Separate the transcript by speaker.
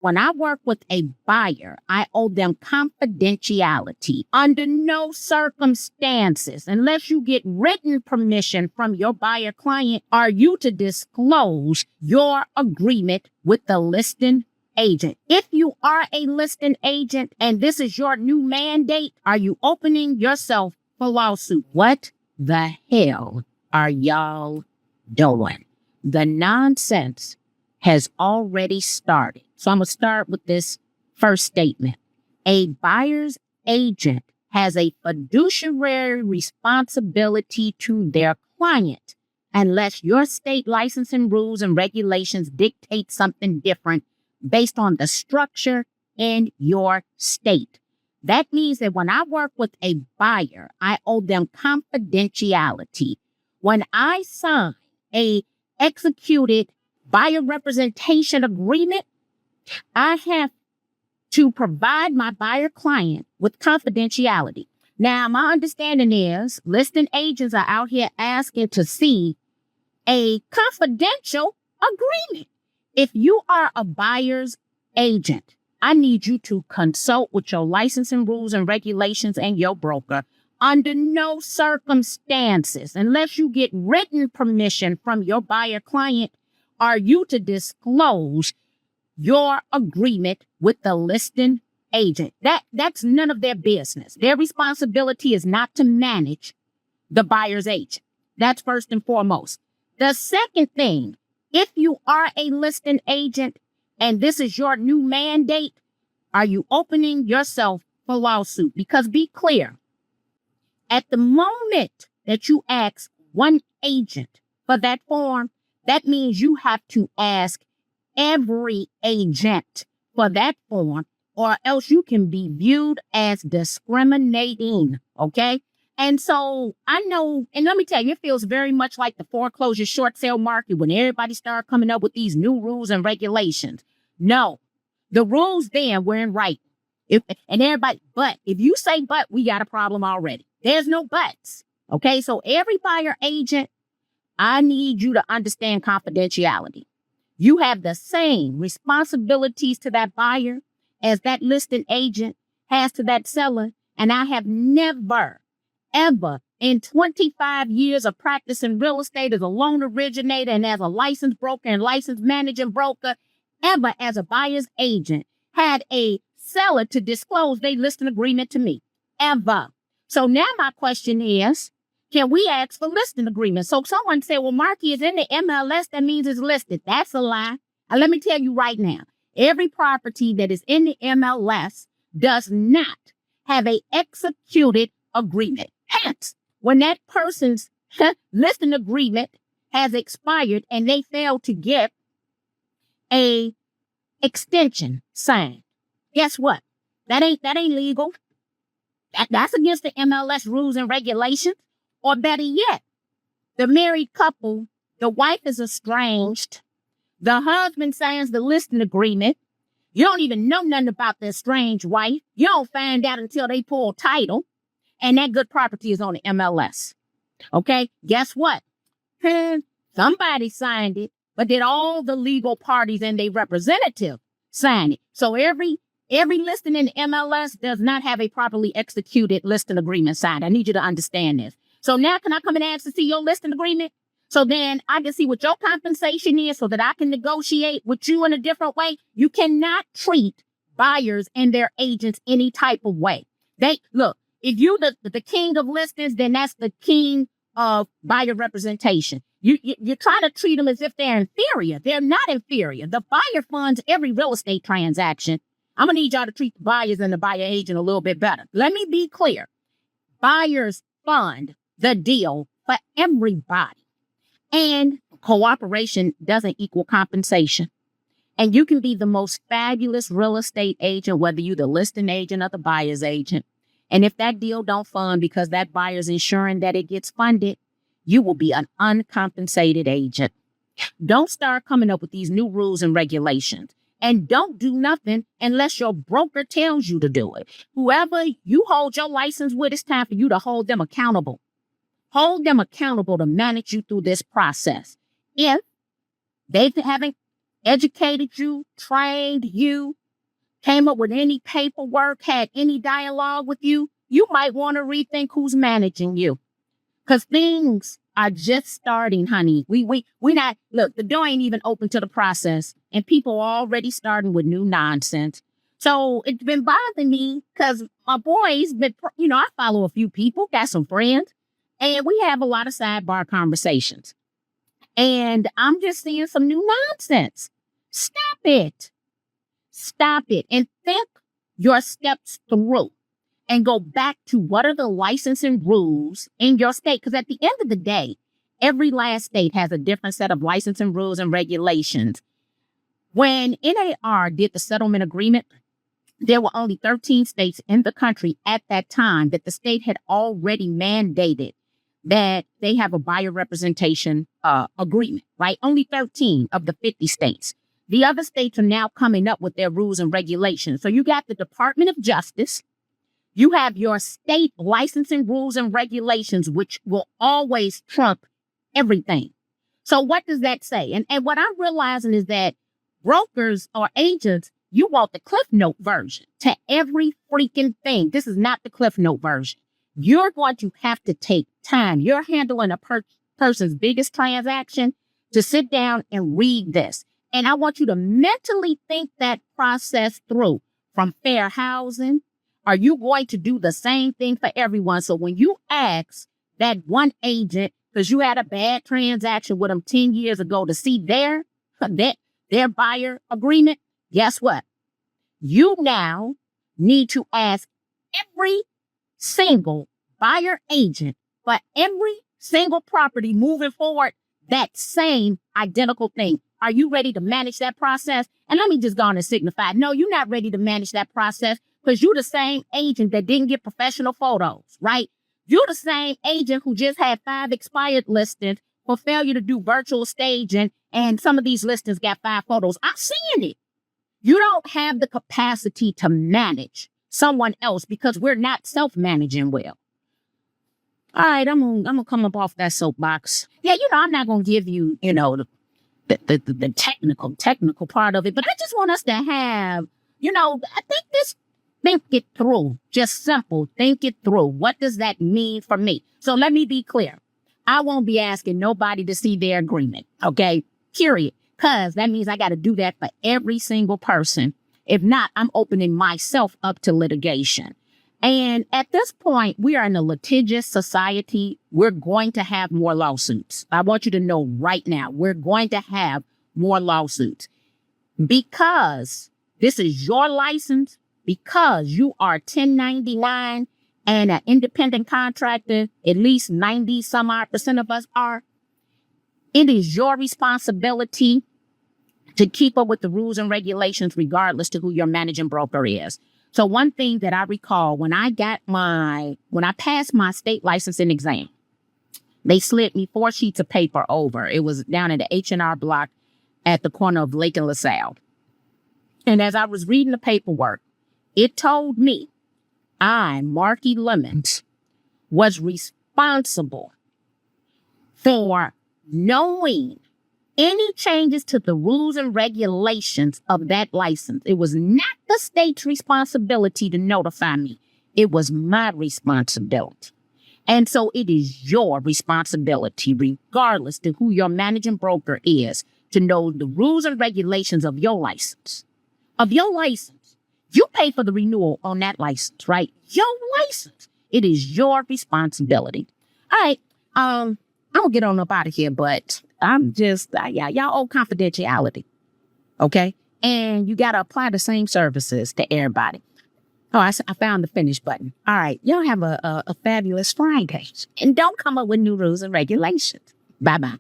Speaker 1: When I work with a buyer, I owe them confidentiality. Under no circumstances, unless you get written permission from your buyer client, are you to disclose your agreement with the listing agent. If you are a listing agent and this is your new mandate, are you opening yourself for lawsuit? What the hell are y'all doing? The nonsense has already started. So I'm going to start with this first statement. A buyer's agent has a fiduciary responsibility to their client unless your state licensing rules and regulations dictate something different based on the structure in your state. That means that when I work with a buyer, I owe them confidentiality. When I sign a executed buyer representation agreement, I have to provide my buyer client with confidentiality. Now, my understanding is listing agents are out here asking to see a confidential agreement. If you are a buyer's agent, I need you to consult with your licensing rules and regulations and your broker. Under no circumstances, unless you get written permission from your buyer client, are you to disclose your agreement with the listing agent. That's none of their business. Their responsibility is not to manage the buyer's agent. That's first and foremost. The second thing, if you are a listing agent and this is your new mandate, are you opening yourself for lawsuit? Because be clear, at the moment that you ask one agent for that form, that means you have to ask every agent for that form, or else you can be viewed as discriminating, okay? And so I know, and let me tell you, it feels very much like the foreclosure short sale market when everybody started coming up with these new rules and regulations. No, the rules then were in writing. But if you say but, we got a problem already. There's no buts, okay? So every buyer agent, I need you to understand confidentiality. You have the same responsibilities to that buyer as that listing agent has to that seller. And I have never, ever in 25 years of practice in real estate as a loan originator and as a licensed broker and licensed managing broker, ever as a buyer's agent had a seller to disclose their listing agreement to me. Ever. So now my question is, can we ask for listing agreements? So someone said, well, Marky is in the MLS. That means it's listed. That's a lie. And let me tell you right now, every property that is in the MLS does not have a executed agreement. Hence, when that person's listing agreement has expired and they fail to get a extension signed, guess what? That ain't legal. That's against the MLS rules and regulations. Or better yet, the married couple, the wife is estranged. The husband signs the listing agreement. You don't even know nothing about the estranged wife. You don't find out until they pull title. And that good property is on the MLS. Okay? Guess what? Somebody signed it, but did all the legal parties and their representative sign it? So every listing in the MLS does not have a properly executed listing agreement signed. I need you to understand this. So now can I come and ask to see your listing agreement? So then I can see what your compensation is so that I can negotiate with you in a different way. You cannot treat buyers and their agents any type of way. Look, if you the king of listings, then that's the king of buyer representation. You're trying to treat them as if they're inferior. They're not inferior. The buyer funds every real estate transaction. I'm going to need y'all to treat the buyers and the buyer agent a little bit better. Let me be clear. Buyers fund the deal for everybody. And cooperation doesn't equal compensation. And you can be the most fabulous real estate agent, whether you're the listing agent or the buyer's agent. And if that deal don't fund because that buyer's ensuring that it gets funded, you will be an uncompensated agent. Don't start coming up with these new rules and regulations. And don't do nothing unless your broker tells you to do it. Whoever you hold your license with, it's time for you to hold them accountable. Hold them accountable to manage you through this process. If they haven't educated you, trained you, came up with any paperwork, had any dialogue with you, you might want to rethink who's managing you. Because things are just starting, honey. We not, look, the door ain't even open to the process, and people are already starting with new nonsense. So it's been bothering me because my boys been, I follow a few people, got some friends, and we have a lot of sidebar conversations. And I'm just seeing some new nonsense. Stop it. Stop it and think your steps through and go back to what are the licensing rules in your state. Because at the end of the day, every last state has a different set of licensing rules and regulations. When NAR did the settlement agreement, there were only 13 states in the country at that time that the state had already mandated that they have a buyer representation agreement, right? Only 13 of the 50 states. The other states are now coming up with their rules and regulations. So you got the Department of Justice. You have your state licensing rules and regulations, which will always trump everything. So what does that say? And what I'm realizing is that brokers or agents, you want the Cliff Note version to every freaking thing. This is not the Cliff Note version. You're going to have to take time. You're handling a person's biggest transaction to sit down and read this. And I want you to mentally think that process through. From fair housing, are you going to do the same thing for everyone? So when you ask that one agent, because you had a bad transaction with them 10 years ago, to see their buyer agreement, guess what? You now need to ask every single buyer agent for every single property moving forward that same identical thing. Are you ready to manage that process? And let me just go on and signify, no, you're not ready to manage that process because you're the same agent that didn't get professional photos, right? You're the same agent who just had 5 expired listings for failure to do virtual staging, and some of these listings got 5 photos. I'm seeing it. You don't have the capacity to manage someone else because we're not self-managing well. All right, I'm gonna come up off that soapbox. Yeah, I'm not gonna give you, the technical part of it, but I just want us to have, think it through. Just simple, think it through. What does that mean for me? So let me be clear. I won't be asking nobody to see their agreement, okay? Period. Because that means I got to do that for every single person. If not, I'm opening myself up to litigation. And at this point, we are in a litigious society. We're going to have more lawsuits. I want you to know right now, we're going to have more lawsuits because this is your license, because you are 1099 and an independent contractor, at least 90 some odd % of us are. It is your responsibility to keep up with the rules and regulations, regardless to who your managing broker is. So one thing that I recall when I passed my state licensing exam, they slid me 4 sheets of paper over. It was down in the H&R block at the corner of Lake and LaSalle. And as I was reading the paperwork, it told me Marky Lemons, was responsible for knowing any changes to the rules and regulations of that license. It was not the state's responsibility to notify me. It was my responsibility. And so it is your responsibility, regardless to who your managing broker is, to know the rules and regulations of your license. You pay for the renewal on that license, right? Your license. It is your responsibility. All right. I'm going to get on up out of here, but I'm just, y'all owe confidentiality. Okay. And you got to apply the same services to everybody. Oh, I found the finish button. All right. Y'all have a fabulous Friday. And don't come up with new rules and regulations. Bye-bye.